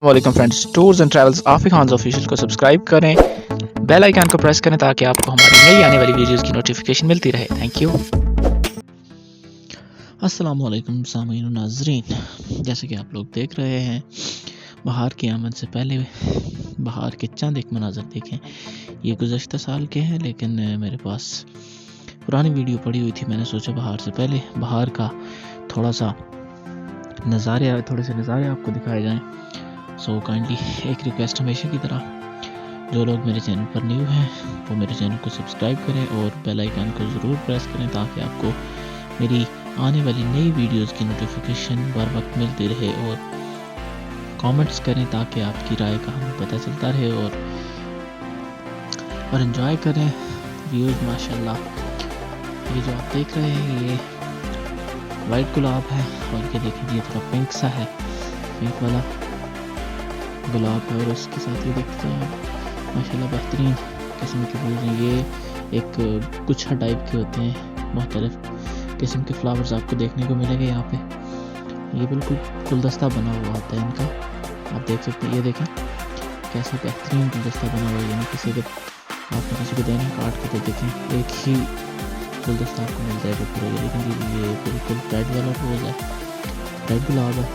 वालेकुम friends, tours and travels Aafiq Khan official को subscribe करें, बेल आइकन को प्रेस करें ताकि आपको हमारी नई आने वाली वीडियोस की नोटिफिकेशन मिलती रहे। Thank you. अस्सलाम वालेकुम सामीन और नाज़रीन, जैसे कि आप लोग देख रहे हैं बहार की आमद से पहले बहार के चंद एक मनाज़र देखें। ये गुज़श्ता साल के हैं, लेकिन मेरे पास पुरानी वीडियो पड़ी हुई थी। मैंने सोचा बहार से पहले बहार का थोड़े से नज़ारे आपको दिखाए जाएं। सो काइंडली एक रिक्वेस्ट हमेशा की तरह, जो लोग मेरे चैनल पर न्यू हैं वो मेरे चैनल को सब्सक्राइब करें और बेल आइकन को ज़रूर प्रेस करें ताकि आपको मेरी आने वाली नई वीडियोस की नोटिफिकेशन बर वक्त मिलती रहे, और कमेंट्स करें ताकि आपकी राय का हमें पता चलता रहे, और एंजॉय करें व्यूज़। माशाल्लाह, ये जो आप देख रहे हैं ये वाइट गुलाब है, और ये देखें ये थोड़ा पिंक सा है, पिंक वाला गुलाब है, और उसके साथ ये देखते हैं माशाल्लाह बेहतरीन किस्म के फूल हैं। ये एक गुच्छा टाइप के होते हैं, मुख्तलिफ किस्म के फ्लावर्स आपको देखने को मिलेंगे यहाँ पे। ये बिल्कुल गुलदस्ता बना हुआ होता है इनका, आप देख सकते हैं। ये देखें कैसा बेहतरीन गुलदस्ता बना हुआ है, यानी किसी को देना काट के, तो देखें एक ही गुलदस्ता आपको मिल जाएगा पूरा। ये देखें ये बिल्कुल रेड वाला रोज़ है, रेड गुलाब है,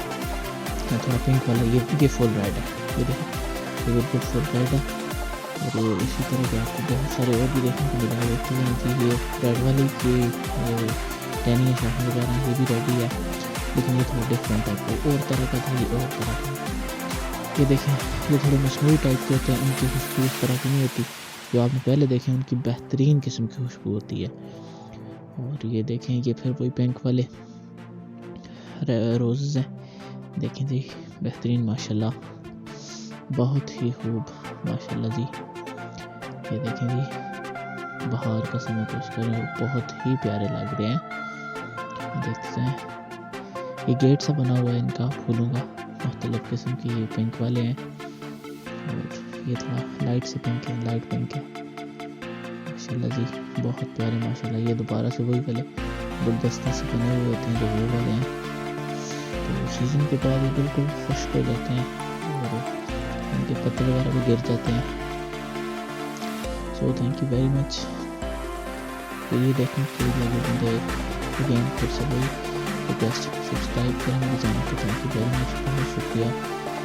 थोड़ा पिंक वाला, ये फुल रेड है। ये देखें ये बिल्कुल फुल रेड है, और इसी तरह के आपको बहुत सारे और भी देखने को मिलेंगे। देखते हैं कि ये रेड वाली के टैनिया शाख वगैरह ये भी रेड ही है, लेकिन ये थोड़ा डिफरेंट है, कोई और तरह का था, ये और तरह का। ये देखें ये थोड़े मसनूई टाइप के होते हैं, उनकी खुशबू इस तरह की नहीं होती जो आपने पहले देखें, उनकी बेहतरीन किस्म की खुशबू होती है। और ये देखें ये फिर वही पिंक वाले रोज़ हैं, देखें जी बेहतरीन माशाल्लाह, बहुत ही खूब माशाल्लाह जी। ये देखें जी बहार का समय पेश कर रहे हैं, बहुत ही प्यारे लग रहे हैं। देखते हैं ये गेट सा बना हुआ है इनका फूलों का, मुख्तलिफ किस्म के ये पिंक वाले हैं, और ये थोड़ा लाइट से पिंक है, लाइट पिंक है माशाल्लाह जी, बहुत प्यारे माशाल्लाह। ये दोबारा से वही वाले गुलदस्ते से बने हुए होते हैं जो वो वाले हैं, तो सीज़न के बाद ये बिल्कुल खुश्क हो जाते हैं और इनके पत्ते वगैरह भी गिर जाते हैं। So thank you very much. तो ये देखने के लिए बंदे अगेन फिर से वही रिक्वेस्ट, सब्सक्राइब करें मेरे चैनल को। थैंक यू वेरी मच, बहुत शुक्रिया।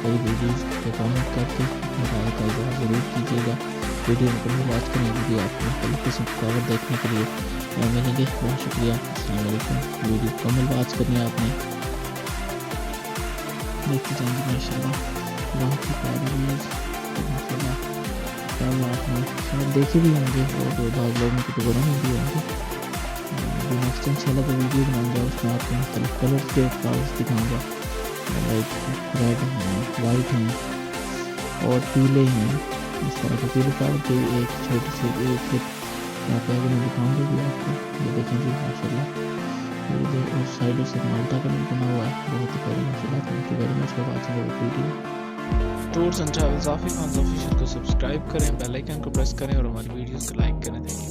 मेरी वीडियोज़ को कमेंट करके अपने राय का इज़हार ज़रूर कीजिएगा। वीडियो मुकम्मल वॉच करने के लिए आपको मुख्तलिफ किस्म के कवर देखने के लिए मिलेंगे। बहुत शुक्रिया, अस्सलाम वालेकुम। वीडियो मुकम्मल वॉच करनी है आपने, देखते जाएंगे माशाल्लाह, बहुत ही प्यारी वीडियोज़ माशाल्लाह। आपने शायद देखे भी होंगे और बहुत लोगों को तो बना भी होंगे। नेक्स्ट इंशाल्लाह जो वीडियो बनाऊंगा उसमें आपको मुख्तलिफ कलर के फ्लावर्स दिखाऊंगा, लाइक रेड हैं, वाइट हैं और पीले हैं। इस तरह के पीले फ्लावर के एक छोटी सी एक यहाँ पे मैं दिखाऊंगा भी आपको। ये देखें जी माशाल्लाह, और साइडों से माल्टा कलर बना हुआ है, बहुत ही प्यारा माशाल्लाह। Thank you very much for watching our video. Tours and travels Aafiq Khan official को सब्सक्राइब करें, बेल आइकन को प्रेस करें और हमारी वीडियोस को लाइक करें। Thank you.